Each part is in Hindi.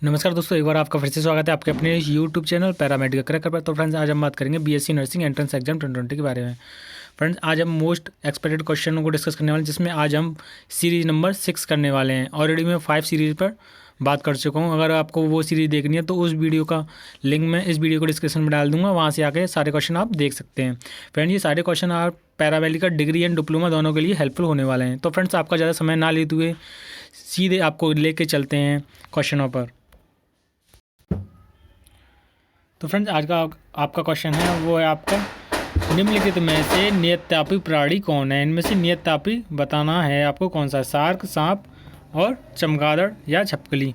नमस्कार दोस्तों, एक बार आपका फिर से स्वागत है आपके अपने यूट्यूब चैनल पैरामेडिकल क्रैकर पर। तो फ्रेंड्स, आज हम बात करेंगे बीएससी नर्सिंग एंट्रेंस एग्जाम 2020 के बारे में। फ्रेंड्स, आज हम मोस्ट एक्सपेक्टेड क्वेश्चनों को डिस्कस करने वाले हैं, जिसमें आज हम सीरीज नंबर 6 करने वाले हैं। ऑलरेडी मैं 5 सीरीज पर बात कर चुका हूँ। अगर आपको वो सीरीज देखनी है तो उस वीडियो का लिंक मैं इस वीडियो को डिस्क्रिप्शन में डाल दूंगा, वहाँ से आके सारे क्वेश्चन आप देख सकते हैं। फ्रेंड्स, ये सारे क्वेश्चन आप पैरामेडिकल डिग्री एंड डिप्लोमा दोनों के लिए हेल्पफुल होने वाले हैं। तो फ्रेंड्स, आपका ज़्यादा समय ना लेते हुए सीधे आपको लेके चलते हैं क्वेश्चनों पर। तो फ्रेंड्स, आज का आपका क्वेश्चन है वो है आपका, निम्नलिखित में से नियततापी प्राणी कौन है? इनमें से नियततापी बताना है आपको कौन सा, शार्क, सांप और चमगादड़ या छपकली।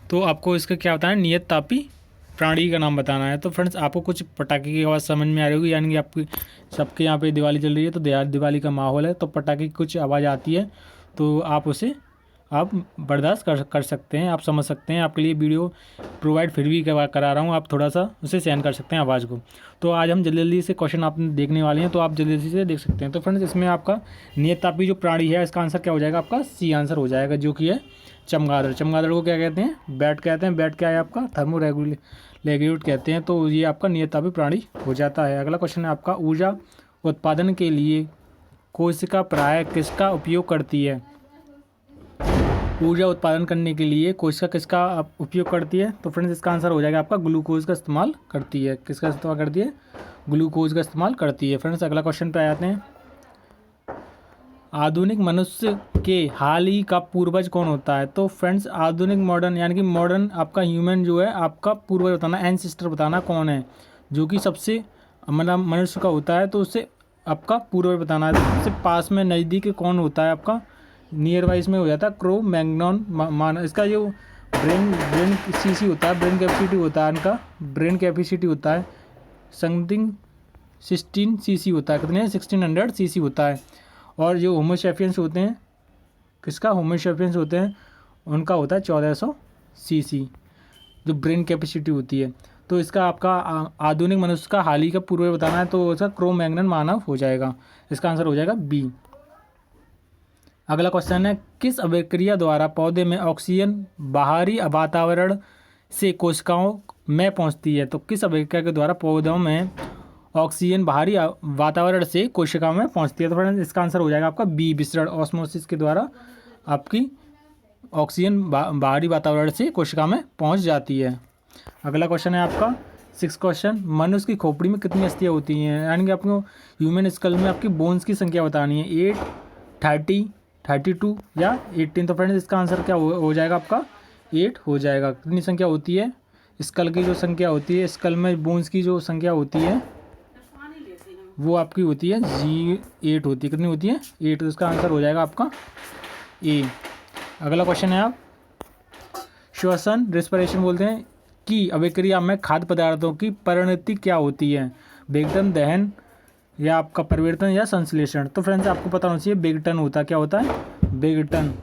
तो आपको इसका क्या बताना है, नियततापी प्राणी का नाम बताना है। तो फ्रेंड्स, आपको कुछ पटाखे की आवाज़ समझ में आ रही होगी, यानी कि आपकी सबके यहाँ पे दिवाली चल रही है तो दिवाली का माहौल है, तो पटाखे की कुछ आवाज़ आती है तो आप उसे बर्दाश्त कर सकते हैं, आप समझ सकते हैं। आपके लिए वीडियो प्रोवाइड फिर भी करा रहा हूँ, आप थोड़ा सा उसे सहन कर सकते हैं आवाज़ को। तो आज हम जल्दी जल्दी से क्वेश्चन आप देखने वाले हैं, तो आप जल्दी जल्दी से देख सकते हैं। तो फ्रेंड्स, इसमें आपका नियततापी जो प्राणी है, इसका आंसर क्या हो जाएगा? आपका सी आंसर हो जाएगा, जो कि है चमगादड़। चमगादड़ को क्या कहते हैं? बैट कहते हैं। बैट क्या है आपका? थर्मोरेगुलेट कहते हैं। तो ये आपका नियततापी प्राणी हो जाता है। अगला क्वेश्चन है आपका, ऊर्जा उत्पादन के लिए कोशिका प्राय किसका उपयोग करती है? ऊर्जा उत्पादन करने के लिए कोशिका किसका उपयोग करती है? तो फ्रेंड्स, इसका आंसर हो जाएगा आपका ग्लूकोज का इस्तेमाल करती है। किसका इस्तेमाल करती है? ग्लूकोज का इस्तेमाल करती है। फ्रेंड्स, अगला क्वेश्चन पे आ जाते हैं, आधुनिक मनुष्य के हाल ही का पूर्वज कौन होता है? तो फ्रेंड्स, आधुनिक मॉडर्न यानी कि मॉडर्न आपका ह्यूमन जो है, आपका पूर्वज बताना, एंसेस्टर बताना कौन है, जो कि सबसे मतलब मनुष्य का होता है, तो उससे आपका पूर्वज बताना है। सबसे पास में नज़दीक कौन होता है? आपका नियर वाइज में हो जाता है क्रो मैग्नॉन मान। इसका जो ब्रेन सीसी होता है, ब्रेन कैपेसिटी होता है, इनका ब्रेन कैपेसिटी होता है समथिंग 16 सीसी होता है। कितने? 1600 सीसी होता है। और जो होमोसेपियंस होते हैं, किसका होमोसेपियंस होते हैं, उनका होता है 1400 सीसी जो ब्रेन कैपेसिटी होती है। तो इसका आपका आधुनिक मनुष्य का हाल ही का पूर्वज बताना है, तो इसका क्रो मैग्नन मानव हो जाएगा। इसका आंसर हो जाएगा बी। अगला क्वेश्चन है, किस अभिक्रिया द्वारा पौधे में ऑक्सीजन बाहरी वातावरण से कोशिकाओं में पहुंचती है? तो किस अभिक्रिया के द्वारा पौधों में ऑक्सीजन बाहरी वातावरण से कोशिकाओं में पहुंचती है? तो फ्रेंड्स, इसका आंसर हो जाएगा आपका बी, विसरण, ऑस्मोसिस के द्वारा आपकी ऑक्सीजन बाहरी वातावरण से कोशिका में पहुँच जाती है। अगला क्वेश्चन है आपका 6 क्वेश्चन, मनुष्य की खोपड़ी में कितनी अस्थियाँ होती हैं? यानी कि आपको ह्यूमन स्कल में आपकी बोन्स की संख्या बतानी है, 8, 30, 32 या 18। तो फ्रेंड्स, इसका आंसर क्या हो जाएगा? आपका 8 हो जाएगा। कितनी संख्या होती है? स्कल की जो संख्या होती है, स्कल में बोन्स की जो संख्या होती है वो आपकी होती है 8 होती है। कितनी होती है? 8। तो इसका आंसर हो जाएगा आपका ए। अगला क्वेश्चन है, आप श्वसन रेस्पिरेशन बोलते हैं कि अभिक्रिया में खाद्य पदार्थों की परिणति क्या होती है? विघटन, दहन या आपका परिवर्तन या संश्लेषण। तो फ्रेंड्स, आपको पता होना चाहिए विघटन होता है। क्या होता है? विघटन,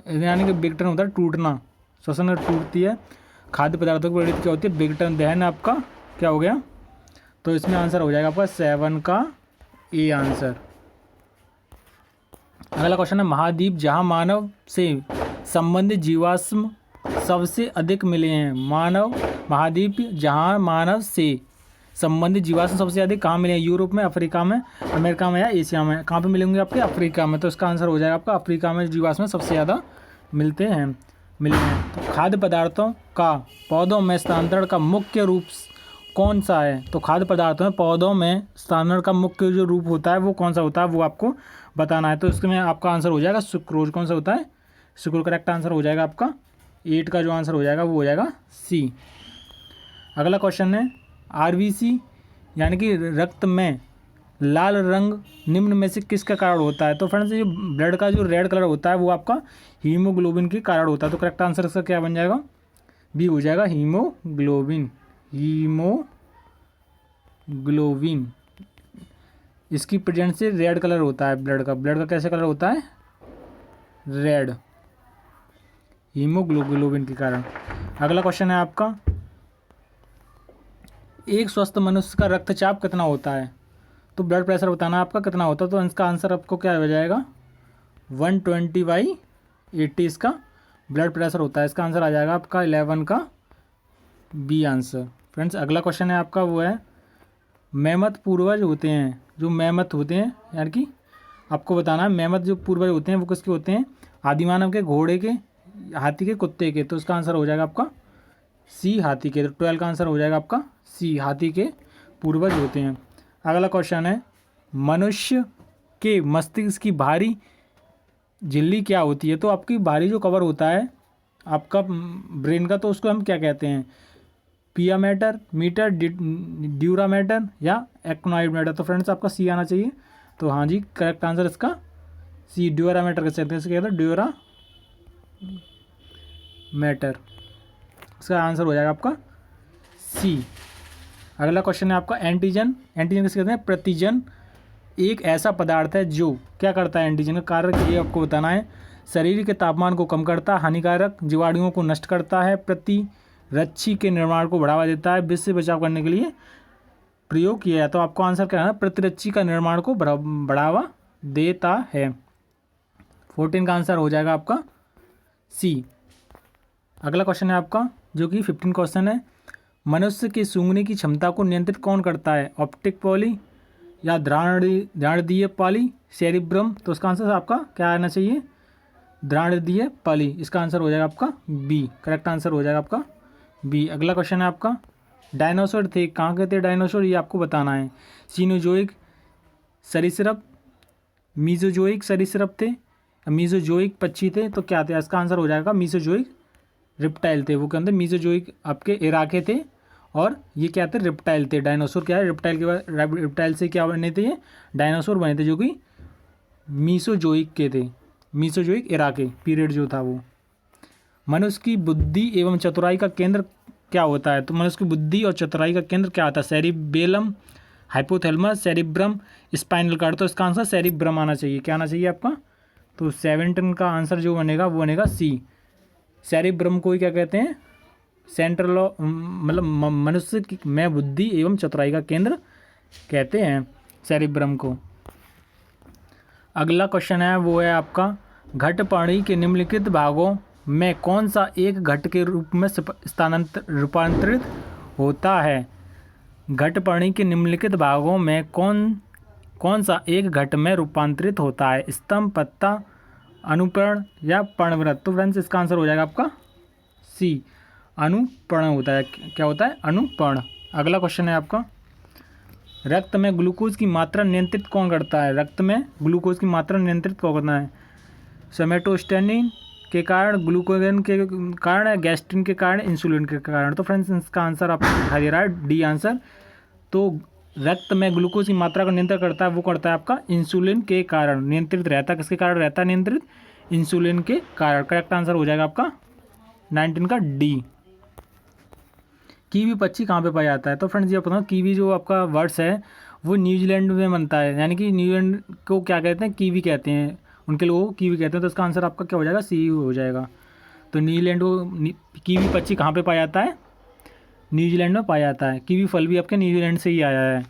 यानी कि विघटन होता है टूटना, श्वसन टूटती है। खाद्य पदार्थों की परिणति क्या होती है? विघटन। दहन आपका क्या हो गया? तो इसमें आंसर हो जाएगा आपका 7 का ए आंसर। अगला क्वेश्चन है, महाद्वीप जहां मानव से संबंधित जीवाश्म सबसे अधिक मिले हैं, महाद्वीप जहां मानव से संबंधित जीवाश्म सबसे अधिक कहाँ मिले हैं? यूरोप में, अफ्रीका में, अमेरिका में या एशिया में? कहाँ पे मिलेंगे आपके? अफ्रीका में। तो इसका आंसर हो जाएगा आपका अफ्रीका में जीवाश्म सबसे ज़्यादा मिले हैं। तो खाद्य पदार्थों का पौधों में स्थानांतरण का मुख्य रूप कौन सा है? तो खाद्य पदार्थों में पौधों में स्थानांतरण का मुख्य जो रूप होता है वो कौन सा होता है, वो आपको बताना है। तो इसमें आपका आंसर हो जाएगा सुक्रोज। कौन सा होता है? सुक्रोज। करेक्ट आंसर हो जाएगा आपका 8 का जो आंसर हो जाएगा वो हो जाएगा सी। अगला क्वेश्चन है, आरबीसी यानी कि रक्त में लाल रंग निम्न में से किसका कारण होता है? तो फ्रेंड्स, ये ब्लड का जो रेड कलर होता है वो आपका हीमोग्लोबिन के कारण होता है। तो करेक्ट आंसर इसका क्या बन जाएगा? बी हो जाएगा, हीमोग्लोबिन। हीमोग्लोबिन इसकी प्रेजेंस से रेड कलर होता है ब्लड का। ब्लड का कैसे कलर होता है? रेड, हीमोग्लोबिन के कारण। अगला क्वेश्चन है आपका, एक स्वस्थ मनुष्य का रक्तचाप कितना होता है? तो ब्लड प्रेशर बताना आपका कितना होता है। तो इसका आंसर आपको क्या हो जाएगा? 120/80 इसका ब्लड प्रेशर होता है। इसका आंसर आ जाएगा आपका 11 का बी आंसर। फ्रेंड्स अगला क्वेश्चन है आपका, वो है मेमथ पूर्वज होते हैं, जो मेमथ होते हैं यानी कि आपको बताना है मेमथ जो पूर्वज होते हैं वो किसके होते हैं, आदिमानव के, घोड़े के, हाथी के, कुत्ते के। तो इसका आंसर हो जाएगा आपका सी, हाथी के। तो 12 का आंसर हो जाएगा आपका सी, हाथी के पूर्वज होते हैं। अगला क्वेश्चन है मनुष्य के मस्तिष्क की बाहरी झिल्ली क्या होती है। तो आपकी बाहरी जो कवर होता है आपका ब्रेन का, तो उसको हम क्या कहते हैं, पिया मैटर, मीटर, ड्यूरा मैटर या एक्नोइड मैटर। तो फ्रेंड्स आपका सी आना चाहिए। तो हाँ जी, करेक्ट आंसर इसका सी, ड्यूरा मैटर कह सकते हैं, इसे कहते हैं ड्यूरा मैटर। इसका आंसर हो जाएगा आपका सी। अगला क्वेश्चन है आपका एंटीजन। एंटीजन किसे कहते हैं, प्रतिजन एक ऐसा पदार्थ है जो क्या करता है, एंटीजन का कार्य ये आपको बताना है। शरीर के तापमान को कम करता है, हानिकारक जीवाणुओं को नष्ट करता है, प्रतिरक्षी के निर्माण को बढ़ावा देता है, विष से बचाव करने के लिए प्रयोग किया है। तो आपको आंसर क्या है, प्रतिरक्षी का निर्माण को बढ़ावा देता है। 14 का आंसर हो जाएगा आपका सी। अगला क्वेश्चन है आपका जो कि 15 क्वेश्चन है, मनुष्य के सूंघने की क्षमता को नियंत्रित कौन करता है, ऑप्टिक पॉली या ध्राणदीय पाली, सेरिब्रम। तो इसका आंसर आपका क्या आना चाहिए, ध्राणदीय पाली। इसका आंसर हो जाएगा आपका बी, करेक्ट आंसर हो जाएगा आपका बी। अगला क्वेश्चन है आपका डायनासोर थे कहाँ के थे डायनासोर, ये आपको बताना है। सीनोजोइक सरीसृप, मीजोजोइक सरीसृप थे, मीजोजोइक पक्षी थे, तो क्या थे, इसका आंसर हो जाएगा मीजोजोइक रिप्टाइल थे। वो क्या थे, मीजोजोइक आपके इराके थे, और ये क्या थे, रिप्टाइल थे। डायनासोर क्या है, रिप्टाइल के बाद रिप्टाइल से क्या बने थे, ये डायनासोर बने थे जो कि मीसोजोइक के थे, मीसोजोइक एरा के पीरियड जो था वो। मनुष्य की बुद्धि एवं चतुराई का केंद्र क्या होता है। तो मनुष्य की बुद्धि और चतुराई का केंद्र क्या होता है, cerebellum, hypothalamus, cerebrum, spinal cord. तो इसका आंसर सेरिब्रम आना चाहिए। क्या आना चाहिए आपका, तो 17 का आंसर जो बनेगा वो बनेगा सी। सेरिब्रम को ही क्या कहते हैं, सेंट्रल मतलब मनुष्य की में बुद्धि एवं चतुराई का केंद्र कहते हैं सेरिब्रम को। अगला क्वेश्चन है वो है आपका घटपाणी के निम्नलिखित भागों में कौन सा एक घट के रूप में रूपांतरित होता है। घटपाणी के निम्नलिखित भागों में कौन सा एक घट में रूपांतरित होता है, स्तंभ, पत्ता, अनुपर्ण या पर्णवृत्त। तो फ्रेंड्स इसका आंसर हो जाएगा आपका सी, अनुपर्ण होता है। क्या होता है, अनुपर्ण। अगला क्वेश्चन है आपका रक्त में ग्लूकोज की मात्रा नियंत्रित कौन करता है। रक्त में ग्लूकोज की मात्रा नियंत्रित कौन करता है, सोमेटोस्टेनिन के कारण, ग्लूकोगन के कारण, गैस्ट्रिन के कारण, इंसुलिन के कारण। तो फ्रेंड्स इसका आंसर आपको दिखाई दे रहा है डी आंसर। तो रक्त में ग्लूकोज की मात्रा का नियंत्रण करता है वो करता है आपका इंसुलिन के कारण नियंत्रित रहता है। किसके कारण रहता है नियंत्रित, इंसुलिन के कारण। करेक्ट आंसर हो जाएगा आपका 19 का डी। कीवी पक्षी कहाँ पे पाया जाता है। तो फ्रेंड्स ये पता कीवी जो आपका वर्ड्स है वो न्यूजीलैंड में बनता है, यानी कि न्यूजीलैंड को क्या कहते हैं, कीवी कहते हैं, उनके लोगों को कीवी कहते हैं। तो इसका आंसर आपका क्या हो जाएगा, सी हो जाएगा। तो न्यूजीलैंड को कीवी पक्षी कहाँ पे पाया जाता है, न्यूजीलैंड में पाया जाता है। कीवी फल भी आपके न्यूजीलैंड से ही आया है।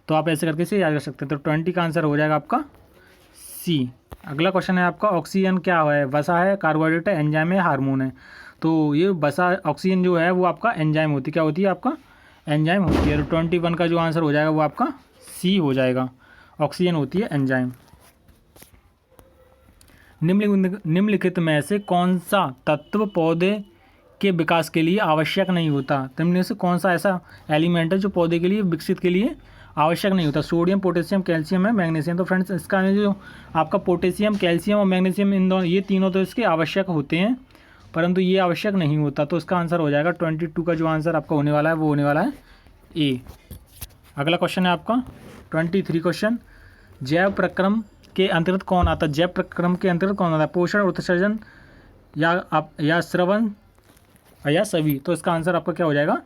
तो आप ऐसे करके इसे याद कर सकते हैं। तो 20 का आंसर हो जाएगा आपका सी। अगला क्वेश्चन है आपका ऑक्सीजन क्या है, वसा है, कार्बोहाइड्रेट है, एंजाइम है, हार्मोन है। तो ये वसा ऑक्सीजन जो है वो आपका एंजाइम होती है, क्या होती है आपका एंजाइम होती है। तो 21 का जो आंसर हो जाएगा वो आपका सी हो जाएगा, ऑक्सीजन होती है एंजाइम। निम्नलिखित में से कौन सा तत्व पौधे के विकास के लिए आवश्यक नहीं होता। निम्न से कौन सा ऐसा एलिमेंट है जो पौधे के लिए विकसित के लिए आवश्यक नहीं होता। सोडियम, पोटेशियम, कैल्शियम है, मैग्नीशियम। तो फ्रेंड्स इसका जो आपका पोटेशियम, कैल्शियम और मैग्नीशियम, इन दोनों ये तीनों तो इसके आवश्यक होते हैं, परंतु ये आवश्यक नहीं होता। तो इसका आंसर हो जाएगा 22 का जो आंसर आपका होने वाला है वो होने वाला है ए। अगला क्वेश्चन है आपका 23 क्वेश्चन, जैव प्रक्रम के अंतर्गत कौन आता है। जैव प्रक्रम के अंतर्गत कौन आता है, पोषण, उत्सर्जन या श्रवण या सभी। तो इसका आंसर आपका क्या हो जाएगा,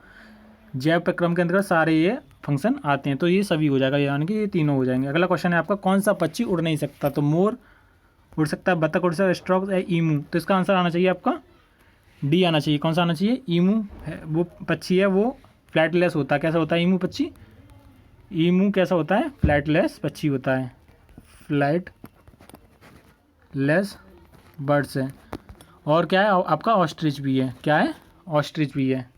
जैव प्रक्रम के अंतर्गत सारे ये फंक्शन आते हैं, तो ये सभी हो जाएगा, यानी कि ये तीनों हो जाएंगे। अगला क्वेश्चन है आपका कौन सा पक्षी उड़ नहीं सकता। तो मोर उड़ सकता है, बतख उड़ सकता है, स्ट्रॉक या ईमू। तो इसका आंसर आना चाहिए आपका डी आना चाहिए। कौन सा आना चाहिए, ईमू है वो पक्षी है, वो फ्लैटलेस होता है। कैसा होता है ईमू पक्षी, ईमू कैसा होता है, फ्लैटलेस पक्षी होता है, फ्लैटलेस बर्ड्स है। और क्या है आपका ऑस्ट्रिच भी है, क्या है ऑस्ट्रिच भी है,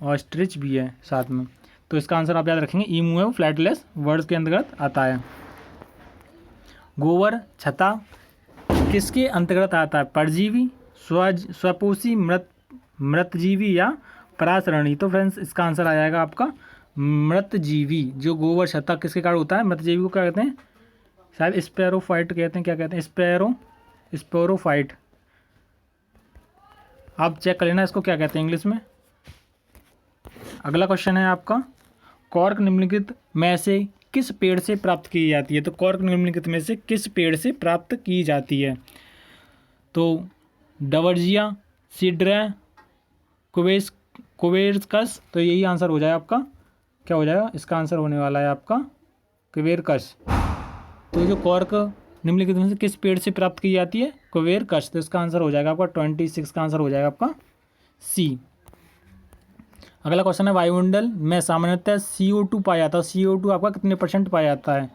ऑस्ट्रिच भी है साथ में। तो इसका आंसर आप याद रखेंगे ईमू है वो फ्लैटलेस वर्ड्स के अंतर्गत आता है। गोबर छत्ता किसके अंतर्गत आता है? परजीवी, स्वपोषी, मृतजीवी या परासरणी? तो फ्रेंड्स इसका आंसर आ जाएगा आपका मृतजीवी। जो गोबर छत्ता किसके कारण होता है? मृतजीवी को क्या कहते हैं? शायद स्पैरोफाइट कहते हैं, क्या कहते हैं? स्पैरोफाइट। आप चेक कर लेना इसको क्या कहते हैं इंग्लिश में। अगला क्वेश्चन है आपका, कॉर्क निम्नलिखित में से किस पेड़ से प्राप्त की जाती है? तो कॉर्क निम्नलिखित में से किस पेड़ से प्राप्त की जाती है? तो डवर्जिया, सीड्रा, कुबेरकस। तो यही आंसर हो जाए आपका, क्या हो जाएगा? इसका आंसर होने वाला है आपका कुबेरकस। तो जो कॉर्क निम्नलिखित में से किस पेड़ से प्राप्त की जाती है? कुबेरकस। तो इसका आंसर हो जाएगा आपका 26 का आंसर हो जाएगा आपका सी। अगला क्वेश्चन है, वायुमंडल में सामान्यतः CO2 पाया जाता है। CO2 आपका कितने % पाया जाता है?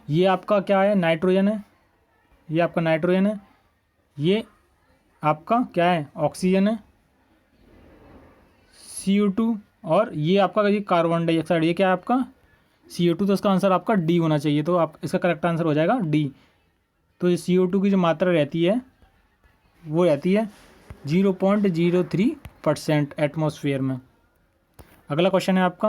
ये आपका क्या है? नाइट्रोजन है, ये आपका नाइट्रोजन है, ये आपका क्या है? ऑक्सीजन है CO2, और ये आपका ये कार्बन डाइऑक्साइड, ये क्या है आपका? CO2। तो इसका आंसर आपका डी होना चाहिए। तो आप इसका करेक्ट आंसर हो जाएगा डी। तो ये CO2 की जो मात्रा रहती है वो रहती है 0.03% एटमॉस्फेयर में। अगला क्वेश्चन है आपका,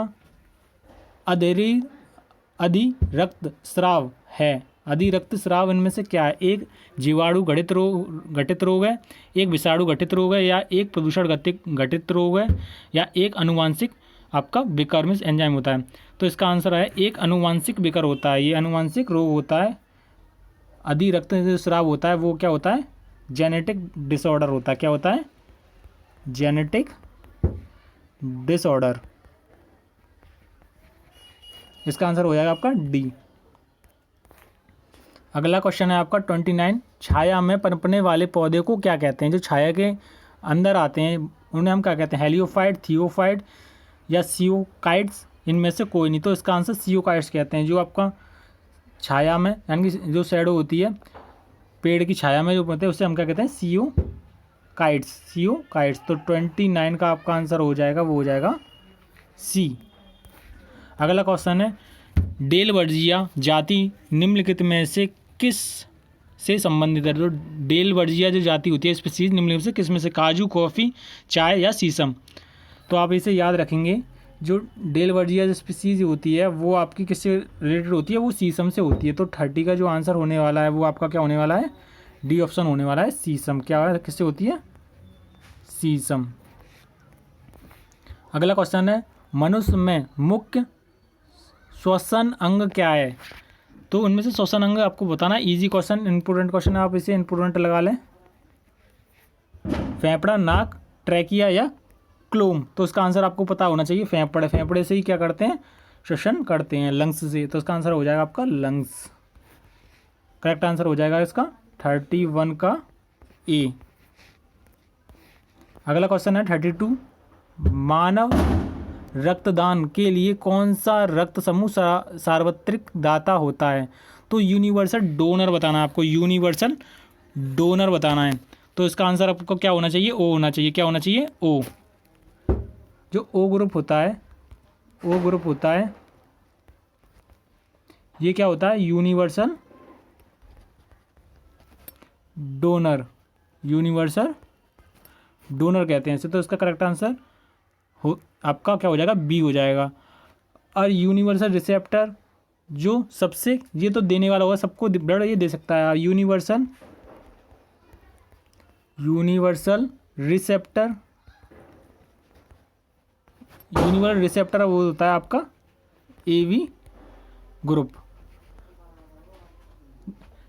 अधिरक्तस्राव है। अधिरक्तस्राव इनमें से क्या है? एक जीवाणु घटित रोग है, एक विषाणु घटित रोग है, या एक प्रदूषण घटित रोग है, या एक अनुवांशिक आपका विकर में एंजाइम होता है। तो इसका आंसर है एक अनुवांशिक विकर होता है। ये अनुवांशिक रोग होता है। अधिरक्तस्राव होता है वो क्या होता है? जेनेटिक डिसऑर्डर होता है। क्या होता है? Genetic disorder. इसका आंसर हो जाएगा आपका डी। अगला क्वेश्चन है आपका 29, छाया में पनपने वाले पौधे को क्या कहते हैं? जो छाया के अंदर आते हैं उन्हें हम क्या कहते हैं? हेलियोफाइट, थियोफाइट या सियोकाइट्स? इनमें से कोई नहीं। तो इसका आंसर सियोकाइट्स कहते हैं। जो आपका छाया में यानी कि जो शैडो होती है पेड़ की छाया में जो होते हैं उसे हम क्या कहते हैं? सियोकाइट्स। तो 29 का आपका आंसर हो जाएगा, वो हो जाएगा सी। अगला क्वेश्चन है, डेलवर्जिया जाति निम्नलिखित में से किस से संबंधित है? तो डेलवर्जिया जो जाति होती है स्पीसीज निम्नलिखित से किस में से? काजू, कॉफ़ी, चाय या शीशम? तो आप इसे याद रखेंगे, जो डेलवर्जिया जो स्पीसीज होती है वो आपकी किससे रिलेटेड होती है? वो शीशम से होती है। तो 30 का जो आंसर होने वाला है वो आपका क्या होने वाला है? डी ऑप्शन होने वाला है, शीशम। क्या है? किससे होती है? शीशम। अगला क्वेश्चन है, मनुष्य में मुख्य श्वसन अंग क्या है? तो उनमें से श्वसन अंग आपको बताना है। इजी क्वेश्चन, इंपोर्टेंट क्वेश्चन है, आप इसे इंपोर्टेंट लगा लें। फेफड़ा, नाक, ट्रैकिया या क्लोम? तो इसका आंसर आपको पता होना चाहिए। फेफड़े से ही क्या करते हैं? श्वसन करते हैं, लंग्स से। तो इसका आंसर हो जाएगा आपका लंग्स। करेक्ट आंसर हो जाएगा इसका 31 का ए। अगला क्वेश्चन है 32, मानव रक्तदान के लिए कौन सा रक्त समूह सार्वत्रिक दाता होता है? तो यूनिवर्सल डोनर बताना है आपको, यूनिवर्सल डोनर बताना है। तो इसका आंसर आपको क्या होना चाहिए? ओ होना चाहिए। क्या होना चाहिए? ओ। जो ओ ग्रुप होता है, ये क्या होता है? यूनिवर्सल डोनर कहते हैं इसे। तो इसका करेक्ट आंसर आपका क्या हो जाएगा? बी हो जाएगा। और यूनिवर्सल रिसेप्टर जो सबसे, ये तो देने वाला होगा, सबको ब्लड ये दे सकता है। यूनिवर्सल रिसेप्टर वो होता है आपका एवी ग्रुप।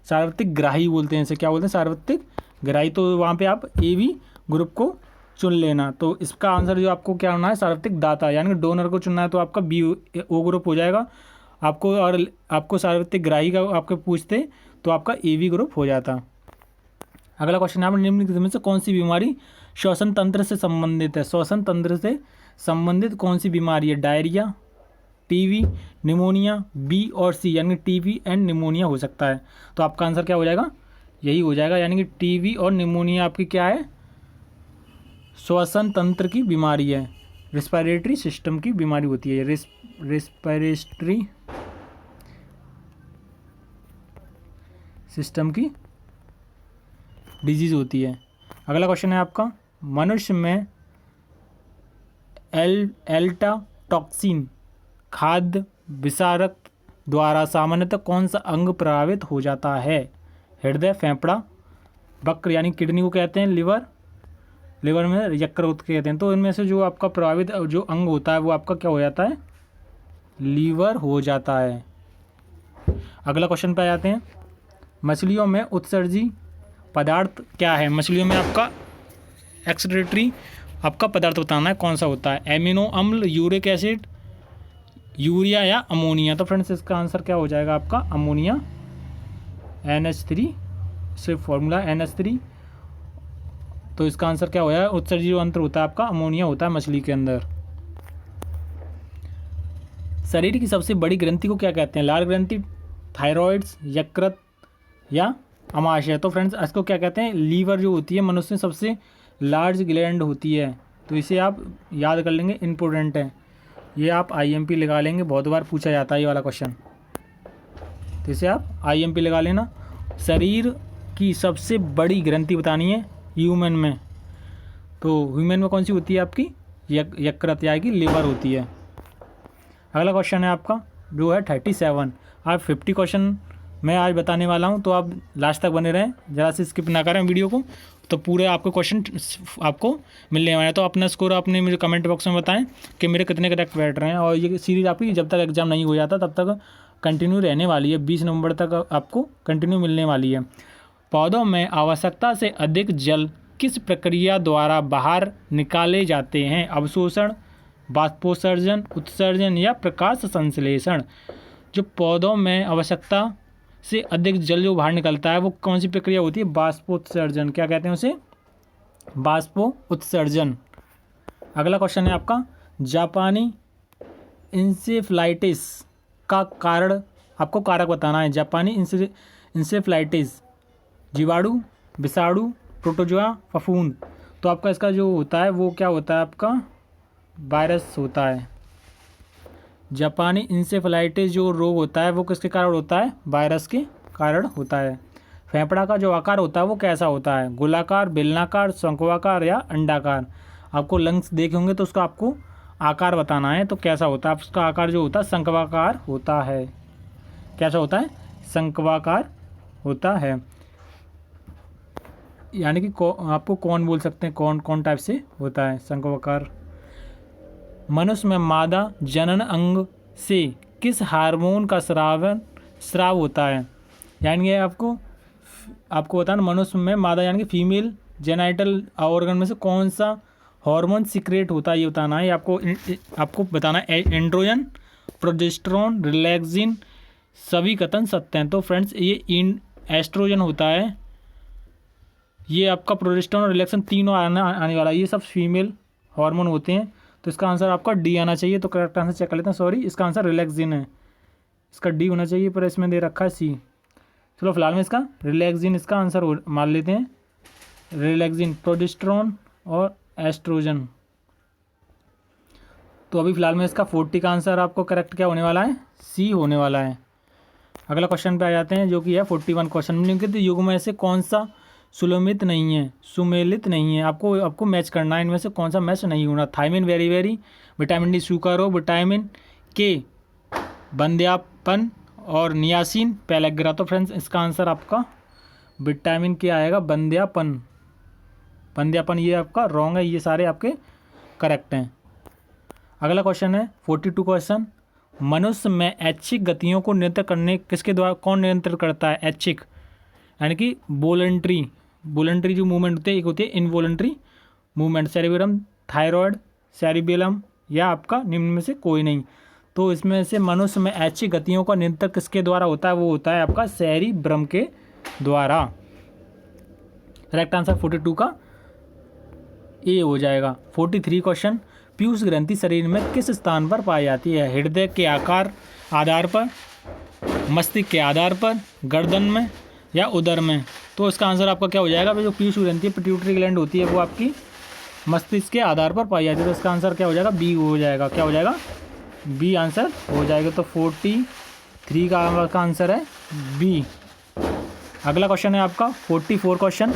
सार्वत्रिक ग्राही बोलते हैं इसे। क्या बोलते हैं? सार्वत्रिक ग्राही। तो वहाँ पे आप एवी ग्रुप को चुन लेना। तो इसका आंसर जो आपको क्या होना है? सार्वत्रिक दाता यानी कि डोनर को चुनना है। तो आपका बी ओ ग्रुप हो जाएगा आपको। और आपको सार्वत्रिक ग्राही का आपके पूछते तो आपका एवी ग्रुप हो जाता। अगला क्वेश्चन है, निम्नलिखित में से कौन सी बीमारी श्वसन तंत्र से संबंधित है? श्वसन तंत्र से संबंधित कौन सी बीमारी है? डायरिया, टीबी, निमोनिया, बी और सी यानी टीबी एंड निमोनिया हो सकता है। तो आपका आंसर क्या हो जाएगा? यही हो जाएगा, यानी कि टीबी और निमोनिया आपकी क्या है, श्वसन तंत्र की बीमारी है, रेस्पिरेटरी सिस्टम की बीमारी होती है, रेस्पिरेटरी सिस्टम की डिजीज होती है। अगला क्वेश्चन है आपका, मनुष्य में एल्टा टॉक्सिन खाद्य विसारक द्वारा सामान्यतः कौन सा अंग प्रभावित हो जाता है? हृदय, फेफड़ा, वक्र यानी किडनी को कहते हैं, लिवर में यकृत कहते हैं। तो इनमें से जो आपका प्रभावित जो अंग होता है वो आपका क्या हो जाता है, लीवर हो जाता है। अगला क्वेश्चन पे आ जाते हैं, मछलियों में उत्सर्जी पदार्थ क्या है? मछलियों में आपका एक्सक्रीटरी आपका पदार्थ बताना है, कौन सा होता है? एमिनो अम्ल, यूरिक एसिड, यूरिया या अमोनिया? तो फ्रेंड्स इसका आंसर क्या हो जाएगा आपका, अमोनिया, NH3 से फॉर्मूला NH3। तो इसका आंसर क्या हो जाएगा, उत्सर्जी जो अंतर होता है आपका अमोनिया होता है मछली के अंदर। शरीर की सबसे बड़ी ग्रंथि को क्या कहते हैं? लाल ग्रंथि, थायराइड्स, यकृत या अमाशय? तो फ्रेंड्स इसको क्या कहते हैं, लीवर जो होती है मनुष्य में सबसे लार्ज ग्लैंड होती है। तो इसे आप याद कर लेंगे, इम्पोर्टेंट है ये, आप IMP लगा लेंगे, बहुत बार पूछा जाता है ये वाला क्वेश्चन, तो इसे आप IMP लगा लेना। शरीर की सबसे बड़ी ग्रंथि बतानी है ह्यूमन में, तो ह्यूमन में कौन सी होती है आपकी, यकृत या कि लीवर होती है। अगला क्वेश्चन है आपका जो है 37। आप 50 क्वेश्चन मैं आज बताने वाला हूं, तो आप लास्ट तक बने रहें, ज़रा से स्किप ना करें वीडियो को, तो पूरे आपको क्वेश्चन आपको मिलने वाले हैं। तो अपना स्कोर आपने मुझे कमेंट बॉक्स में बताएं कि मेरे कितने करेक्ट बैठ रहे हैं। और ये सीरीज़ आपकी जब तक एग्जाम नहीं हो जाता तब तक कंटिन्यू रहने वाली है, 20 नवंबर तक आपको कंटिन्यू मिलने वाली है। पौधों में आवश्यकता से अधिक जल किस प्रक्रिया द्वारा बाहर निकाले जाते हैं? अवशोषण, बाष्पोत्सर्जन, उत्सर्जन या प्रकाश संश्लेषण? जो पौधों में आवश्यकता से अधिक जल जो बाहर निकलता है वो कौन सी प्रक्रिया होती है? बाष्पोत्सर्जन। क्या कहते हैं उसे? बाष्पोत्सर्जन। अगला क्वेश्चन है आपका, जापानी इंसेफ्लाइटिस का कारण आपको कारक बताना है। जापानी इंसेफ्लाइटिस जीवाणु, विषाणु, प्रोटोजोआ, फफूंद? तो आपका इसका जो होता है वो क्या होता है आपका, वायरस होता है। जापानी इंसेफ्लाइटिस जो रोग होता है वो किसके कारण होता है? वायरस के कारण होता है। फेफड़ा का जो आकार होता है वो कैसा होता है? गोलाकार, बेलनाकार, शंक्वाकार या अंडाकार? आपको लंग्स देखे होंगे तो उसका आपको आकार बताना है, तो कैसा होता है? उसका आकार जो होता है शंक्वाकार होता है। कैसा होता है? शंक्वाकार होता है। यानी कि आपको कौन बोल सकते हैं, कौन टाइप से होता है शंक्वाकार। मनुष्य में मादा जनन अंग से किस हार्मोन का स्राव होता है? यानी कि आपको बताना, मनुष्य में मादा यानी कि फीमेल जेनाइटल ऑर्गन में से कौन सा हार्मोन सीक्रेट होता है ये बताना है। आपको बताना है एंड्रोजन, प्रोजेस्टेरोन, रिलैक्सिन, सभी कथन सत्य हैं। तो फ्रेंड्स ये एस्ट्रोजन होता है, ये आपका प्रोजेस्टेरोन और रिलैक्सिन तीनों आने वाला है, ये सब फीमेल हार्मोन होते हैं। तो इसका आंसर आपका डी आना चाहिए। तो करेक्ट आंसर चेक कर लेते हैं, सॉरी इसका आंसर रिलैक्सिन है, इसका डी होना चाहिए पर इसमें दे रखा है सी। चलो फिलहाल में इसका रिलैक्सिन इसका आंसर मान लेते हैं, रिलैक्सिन, प्रोजेस्टेरोन और एस्ट्रोजन। तो अभी फिलहाल में इसका 40 का आंसर आपको करेक्ट क्या होने वाला है, सी होने वाला है। अगला क्वेश्चन पे आ जाते हैं जो कि है 41 क्वेश्चन। निम्नलिखित युग्म में से कौन सा सुमेलित नहीं है? आपको मैच करना है, इनमें से कौन सा मैच नहीं होना? थायमिन वेरी वेरी, विटामिन डी सूखा रोग, विटामिन के बंध्यापन और नियासिन पेलेग्रा? तो फ्रेंड्स इसका आंसर आपका विटामिन के आएगा, बंध्यापन ये आपका रॉन्ग है, ये सारे आपके करेक्ट हैं। अगला क्वेश्चन है 42 क्वेश्चन। मनुष्य में ऐच्छिक गतियों को नियंत्रित करने किसके द्वारा कौन नियंत्रित करता है? ऐच्छिक यानी कि वॉलंटरी जो मूवमेंट होते हैं, एक होती है involuntary movement, cerebellum, thyroid, cerebellum या आपका निम्न में से कोई नहीं। तो इसमें से मनुष्य में ऐच्छिक गतियों का नियंत्रण किसके द्वारा होता है? वो होता है आपका सेरिब्रम के द्वारा। करेक्ट आंसर 42 का ए हो जाएगा। 43 क्वेश्चन। पीयूष ग्रंथि शरीर में किस स्थान पर पाई जाती है? हृदय के आधार पर, मस्तिष्क के आधार पर, गर्दन में, या उदर में। तो इसका आंसर आपका क्या हो जाएगा? जो पीयूष ग्रंथि पिट्यूटरी ग्लैंड होती है वो आपकी मस्तिष्क के आधार पर पाई जाती है। तो इसका आंसर क्या हो जाएगा? बी हो जाएगा। क्या हो जाएगा? बी आंसर हो जाएगा। तो 43 का आंसर है बी। अगला क्वेश्चन है आपका 44 क्वेश्चन।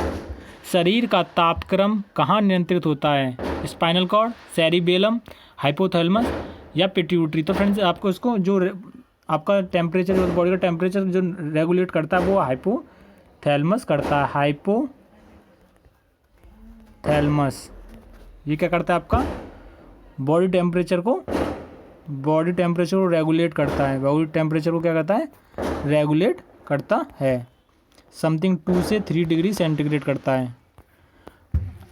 शरीर का तापक्रम कहाँ नियंत्रित होता है? स्पाइनल कॉर्ड, सेरिबेलम, हाइपोथैलेमस या पिट्यूटरी। तो फ्रेंड्स आपको इसको जो आपका टेम्परेचर, जो बॉडी का टेम्परेचर जो रेगुलेट करता है वो हाइपोथैलेमस करता है। हाइपोथैलेमस ये क्या करता है? आपका बॉडी टेम्परेचर को रेगुलेट करता है। बॉडी टेम्परेचर को क्या करता है? रेगुलेट करता है। समथिंग 2 से 3 डिग्री सेंटीग्रेड करता है।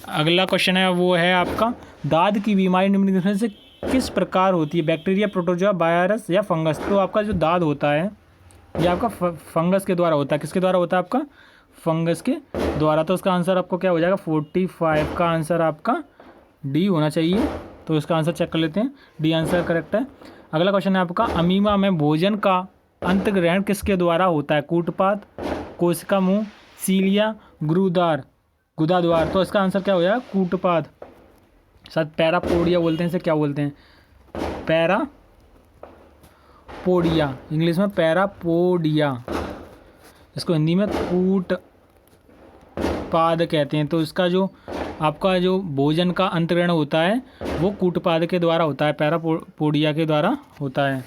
अगला क्वेश्चन है वो है आपका दाद की बीमारी निम्नलिखित में से किस प्रकार होती है? बैक्टीरिया, प्रोटोजोआ, वायरस या फंगस। तो आपका जो दाद होता है ये आपका फंगस के द्वारा होता है। किसके द्वारा होता है? आपका फंगस के द्वारा। तो इसका आंसर आपको क्या हो जाएगा? 45 का आंसर आपका डी होना चाहिए। तो इसका आंसर चेक कर लेते हैं। डी आंसर करेक्ट है। अगला क्वेश्चन है आपका अमीबा में भोजन का अंतग्रहण किसके द्वारा होता है? कूटपाद, कोशिका मुंह, सीलिया, गुदाद्वार। तो इसका आंसर क्या हो जाएगा? कूटपाद। शायद पैरापोडिया बोलते हैं इसे। क्या बोलते हैं? पैरापोडिया, इंग्लिश में पैरापोडिया, इसको हिंदी में कूटपाद कहते हैं। तो इसका जो आपका जो भोजन का अंतग्रहण होता है वो कूटपाद के द्वारा होता है, पैरापोडिया के द्वारा होता है।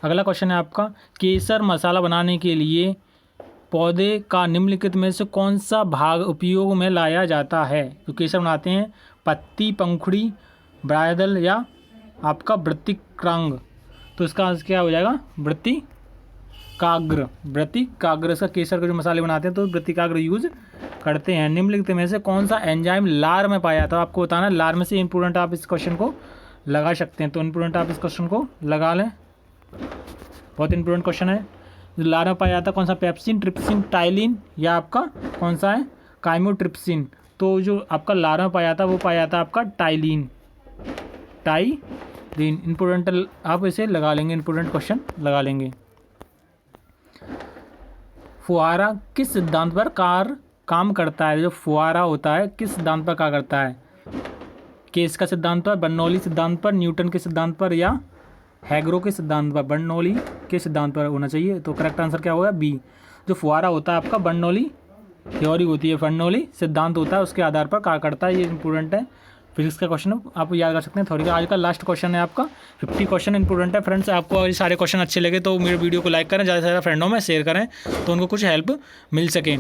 अगला क्वेश्चन है आपका केसर मसाला बनाने के लिए पौधे का निम्नलिखित में से कौन सा भाग उपयोग में लाया जाता है? तो केसर बनाते हैं पत्ती, पंखुड़ी, ब्रायदल या आपका वृत्तिकाग्र। तो इसका आंसर क्या हो जाएगा? वृत्तिकाग्र। इसका केसर के जो मसाले बनाते हैं तो वृत्तिकाग्र यूज करते हैं। निम्नलिखित में से कौन सा एंजाइम लार में पाया था? आपको बताना है। लार में से इंपोर्टेंट आप इस क्वेश्चन को लगा सकते हैं। तो इंपोर्टेंट आप इस क्वेश्चन को लगा लें, बहुत इंपोर्टेंट क्वेश्चन है। जो लार में पाया जाता है कौन सा? पेप्सिन, ट्रिप्सिन, टाइलिन या आपका कौन सा है? काइमोट्रिप्सिन। तो जो आपका लार में पाया जाता है वो पाया जाता है आपका टाइलिन। इंपोर्टेंट आप इसे लगा लेंगे, इंपोर्टेंट क्वेश्चन लगा लेंगे। फुहारा किस सिद्धांत पर काम करता है? जो फुहारा होता है किस सिद्धांत पर काम करता है? केस का सिद्धांत पर, बर्नौली सिद्धांत पर, न्यूटन के सिद्धांत पर या हैग्रो के सिद्धांत पर? बर्नौली के सिद्धांत पर होना चाहिए। तो करेक्ट आंसर क्या होगा? बी। जो फुहारा होता है आपका बर्नौली थ्योरी होती है, बर्नौली सिद्धांत होता है, उसके आधार पर कार्य करता है। ये इंपॉर्टेंट है, फिजिक्स का क्वेश्चन आप याद कर सकते हैं थ्योरी का। आज का लास्ट क्वेश्चन है आपका 50 क्वेश्चन इंपॉर्टेंट है। फ्रेंड्स आपको ये सारे क्वेश्चन अच्छे लगे तो मेरे वीडियो को लाइक करें, ज़्यादा से ज़्यादा फ्रेंडों में शेयर करें तो उनको कुछ हेल्प मिल सके।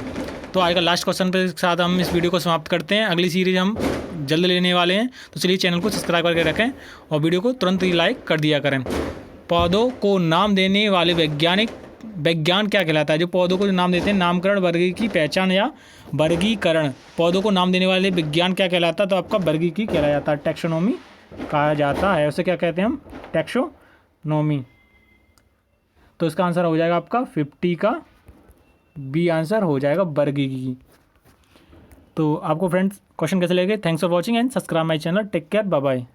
तो आज का लास्ट क्वेश्चन के साथ हम इस वीडियो को समाप्त करते हैं। अगली सीरीज हम जल्द लेने वाले हैं, तो चलिए चैनल को सब्सक्राइब करके रखें और वीडियो को तुरंत ही लाइक कर दिया करें। पौधों को नाम देने वाले विज्ञान क्या कहलाता है? जो पौधों को जो नाम देते हैं, नामकरण, वर्गीकरण की पहचान या वर्गीकरण। पौधों को नाम देने वाले विज्ञान क्या कहलाता है? तो आपका वर्गीकरण कहलाया जाता है, टैक्सोनॉमी कहा जाता है। उसे क्या कहते हैं हम? टैक्सोनॉमी। तो इसका आंसर हो जाएगा आपका 50 का बी आंसर हो जाएगा, वर्गीकरण। तो आपको फ्रेंड्स क्वेश्चन कैसे लगे? Thanks for watching and subscribe my channel. Take care, bye bye.